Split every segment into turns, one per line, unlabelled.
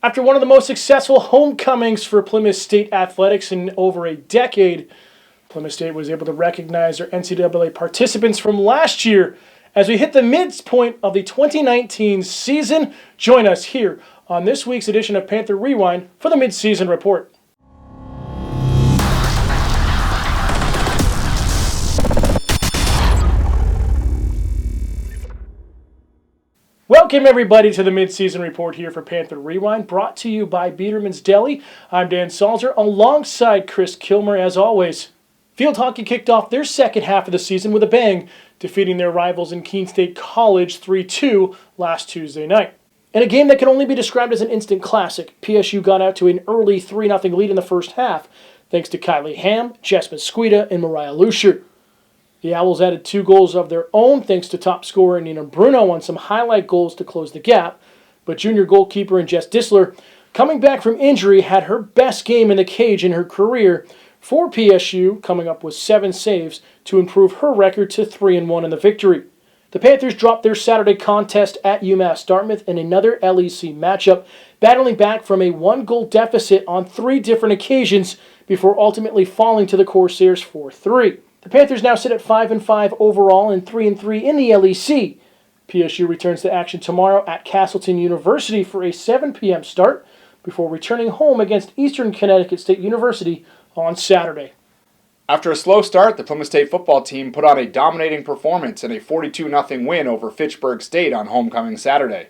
After one of the most successful homecomings for Plymouth State athletics in over a decade, Plymouth State was able to recognize their NCAA participants from last year. As we hit the midpoint of the 2019 season, join us here on this week's edition of Panther Rewind for the mid-season report. Welcome everybody to the mid-season report here for Panther Rewind, brought to you by Biederman's Deli. I'm Dan Salzer, alongside Chris Kilmer as always. Field hockey kicked off their second half of the season with a bang, defeating their rivals in Keene State College 3-2 last Tuesday night. In a game that can only be described as an instant classic, PSU got out to an early 3-0 lead in the first half, thanks to Kylie Ham, Jess Mesquita, and Mariah Lucier. The Owls added 2 goals of their own thanks to top scorer Nina Bruno on some highlight goals to close the gap, but junior goalkeeper Jess Dissler, coming back from injury, had her best game in the cage in her career for PSU, coming up with 7 saves to improve her record to 3-1 in the victory. The Panthers dropped their Saturday contest at UMass Dartmouth in another LEC matchup, battling back from a 1-goal deficit on 3 different occasions before ultimately falling to the Corsairs 4-3. The Panthers now sit at 5-5 overall and 3-3 in the LEC. PSU returns to action tomorrow at Castleton University for a 7 p.m. start before returning home against Eastern Connecticut State University on Saturday.
After a slow start, the Plymouth State football team put on a dominating performance in a 42-0 win over Fitchburg State on homecoming Saturday.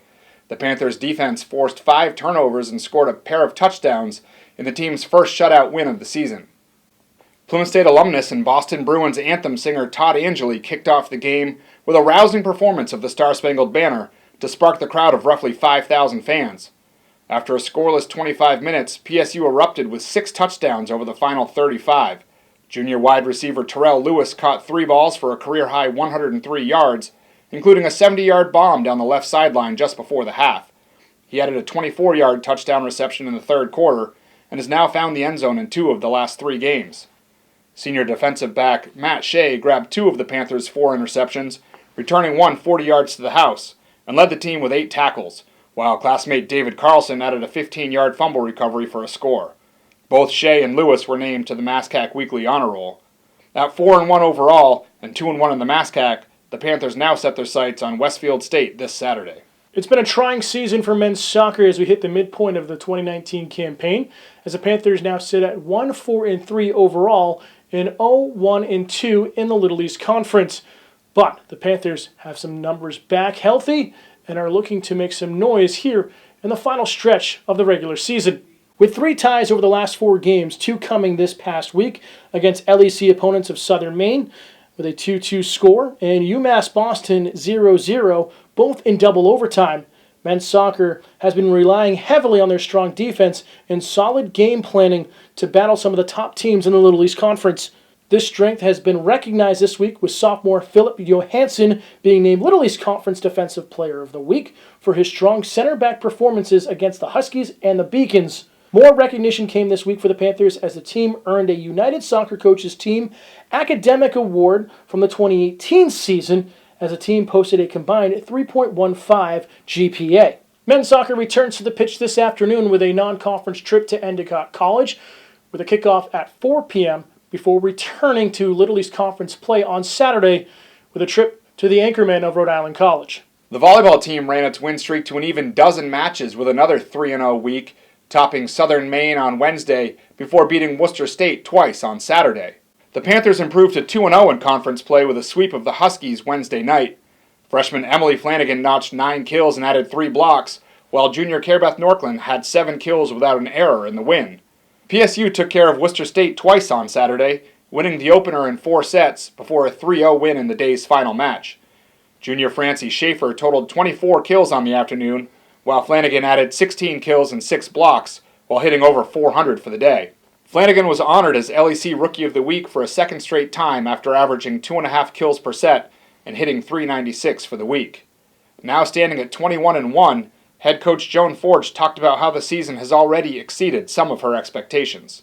The Panthers' defense forced 5 turnovers and scored a pair of touchdowns in the team's first shutout win of the season. Plymouth State alumnus and Boston Bruins anthem singer Todd Angeli kicked off the game with a rousing performance of the Star-Spangled Banner to spark the crowd of roughly 5,000 fans. After a scoreless 25 minutes, PSU erupted with 6 touchdowns over the final 35. Junior wide receiver Terrell Lewis caught 3 balls for a career-high 103 yards, including a 70-yard bomb down the left sideline just before the half. He added a 24-yard touchdown reception in the third quarter and has now found the end zone in 2 of the last 3 games. Senior defensive back Matt Shea grabbed 2 of the Panthers' 4 interceptions, returning 1 40 yards to the house, and led the team with 8 tackles, while classmate David Carlson added a 15-yard fumble recovery for a score. Both Shea and Lewis were named to the MASCAC Weekly Honor Roll. At 4-1 overall and 2-1 in the MASCAC, the Panthers now set their sights on Westfield State this Saturday.
It's been a trying season for men's soccer as we hit the midpoint of the 2019 campaign, as the Panthers now sit at 1-4-3 overall and 0-1-2 in the Little East Conference. But the Panthers have some numbers back healthy and are looking to make some noise here in the final stretch of the regular season. With 3 ties over the last 4 games, 2 coming this past week against LEC opponents of Southern Maine with a 2-2 score, and UMass Boston 0-0, both in double overtime. Men's soccer has been relying heavily on their strong defense and solid game planning to battle some of the top teams in the Little East Conference. This strength has been recognized this week with sophomore Philip Johansson being named Little East Conference Defensive Player of the Week for his strong center-back performances against the Huskies and the Beacons. More recognition came this week for the Panthers as the team earned a United Soccer Coaches Team Academic Award from the 2018 season, as the team posted a combined 3.15 GPA. Men's soccer returns to the pitch this afternoon with a non-conference trip to Endicott College, with a kickoff at 4 p.m. before returning to Little East Conference play on Saturday with a trip to the Anchorman of Rhode Island College.
The volleyball team ran its win streak to an even dozen matches with another 3-0 week, topping Southern Maine on Wednesday before beating Worcester State twice on Saturday. The Panthers improved to 2-0 in conference play with a sweep of the Huskies Wednesday night. Freshman Emily Flanagan notched 9 kills and added 3 blocks, while junior Carebeth Norkland had 7 kills without an error in the win. PSU took care of Worcester State twice on Saturday, winning the opener in 4 sets before a 3-0 win in the day's final match. Junior Francie Schaefer totaled 24 kills on the afternoon, while Flanagan added 16 kills and 6 blocks, while hitting over 400 for the day. Flanagan was honored as LEC Rookie of the Week for a second straight time after averaging 2.5 kills per set and hitting .396 for the week. Now standing at 21-1, head coach Joan Forge talked about how the season has already exceeded some of her expectations.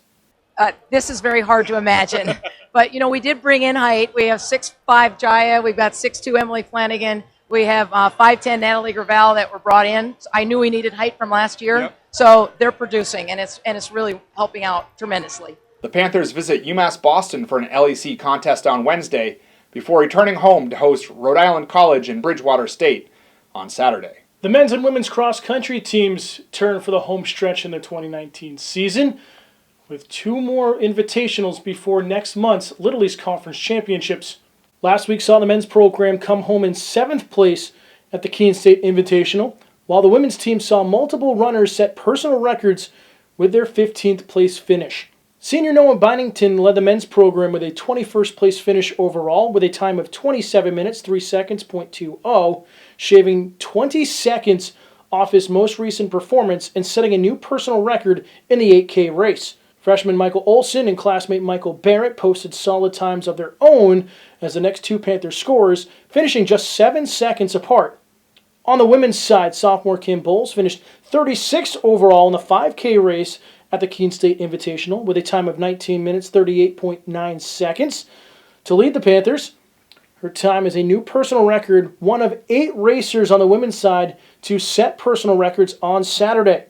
This is very hard to imagine, but we did bring in height. We have 6'5" Jaya, we've got 6'2" Emily Flanagan. We have 5'10" Natalie Gravel that were brought in. I knew we needed height from last year,
Yep.
so they're producing, and it's really helping out tremendously.
The Panthers visit UMass Boston for an LEC contest on Wednesday before returning home to host Rhode Island College and Bridgewater State on Saturday.
The men's and women's cross-country teams turn for the home stretch in the 2019 season, with 2 more invitationals before next month's Little East Conference Championships. Last week saw the men's program come home in 7th place at the Keene State Invitational, while the women's team saw multiple runners set personal records with their 15th place finish. Senior Noah Bynington led the men's program with a 21st place finish overall with a time of 27 minutes, 3 seconds, .20, shaving 20 seconds off his most recent performance and setting a new personal record in the 8K race. Freshman Michael Olson and classmate Michael Barrett posted solid times of their own as the next 2 Panther scorers, finishing just 7 seconds apart. On the women's side, sophomore Kim Bowles finished 36th overall in the 5K race at the Keene State Invitational with a time of 19 minutes, 38.9 seconds. To lead the Panthers, her time is a new personal record, one of 8 racers on the women's side to set personal records on Saturday.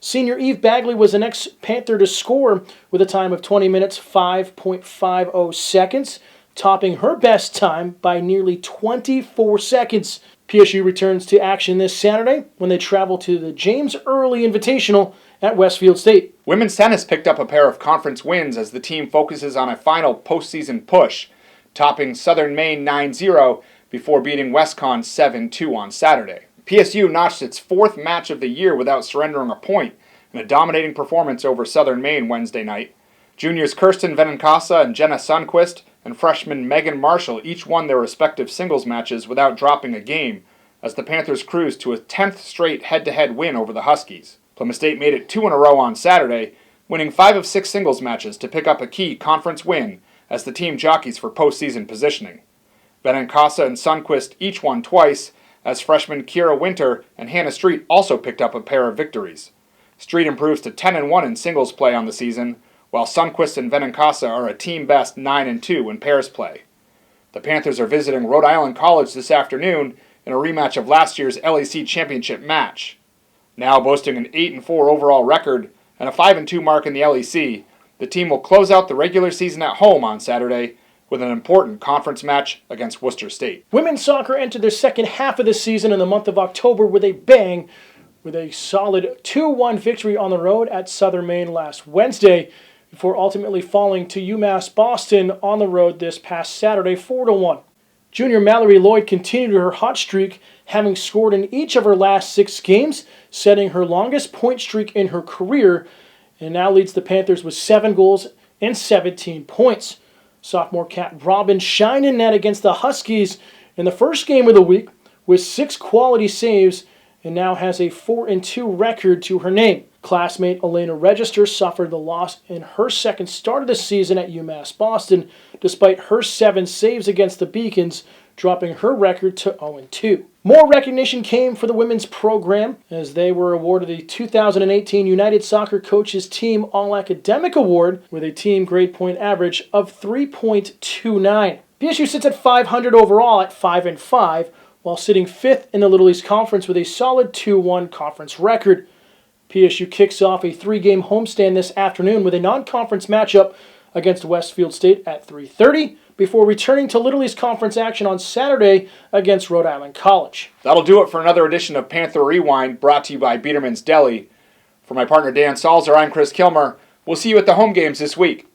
Senior Eve Bagley was the next Panther to score with a time of 20 minutes, 5.50 seconds, topping her best time by nearly 24 seconds. PSU returns to action this Saturday when they travel to the James Early Invitational at Westfield State.
Women's tennis picked up a pair of conference wins as the team focuses on a final postseason push, topping Southern Maine 9-0 before beating WestCon 7-2 on Saturday. PSU notched its 4th match of the year without surrendering a point in a dominating performance over Southern Maine Wednesday night. Juniors Kirsten Venencasa and Jenna Sundquist and freshman Megan Marshall each won their respective singles matches without dropping a game as the Panthers cruised to a 10th straight head-to-head win over the Huskies. Plymouth State made it 2 in a row on Saturday, winning 5 of 6 singles matches to pick up a key conference win as the team jockeys for postseason positioning. Venencasa and Sundquist each won twice, as freshmen Kira Winter and Hannah Street also picked up a pair of victories. Street improves to 10-1 in singles play on the season, while Sundquist and Venencasa are a team-best 9-2 in pairs play. The Panthers are visiting Rhode Island College this afternoon in a rematch of last year's LEC championship match. Now boasting an 8-4 overall record and a 5-2 mark in the LEC, the team will close out the regular season at home on Saturday with an important conference match against Worcester State.
Women's soccer entered their second half of the season in the month of October with a bang, with a solid 2-1 victory on the road at Southern Maine last Wednesday, before ultimately falling to UMass Boston on the road this past Saturday 4-1. Junior Mallory Lloyd continued her hot streak, having scored in each of her last 6 games, setting her longest point streak in her career, and now leads the Panthers with 7 goals and 17 points. Sophomore Kat Robin shined in net against the Huskies in the first game of the week with 6 quality saves and now has a 4-2 record to her name. Classmate Elena Register suffered the loss in her second start of the season at UMass Boston, despite her 7 saves against the Beacons, dropping her record to 0-2. More recognition came for the women's program as they were awarded the 2018 United Soccer Coaches Team All-Academic Award with a team grade point average of 3.29. PSU sits at 500 overall at 5-5, while sitting 5th in the Little East Conference with a solid 2-1 conference record. PSU kicks off a 3-game homestand this afternoon with a non-conference matchup against Westfield State at 3:30 before returning to Little East Conference action on Saturday against Rhode Island College.
That'll do it for another edition of Panther Rewind, brought to you by Biederman's Deli. For my partner Dan Salzer, I'm Chris Kilmer. We'll see you at the home games this week.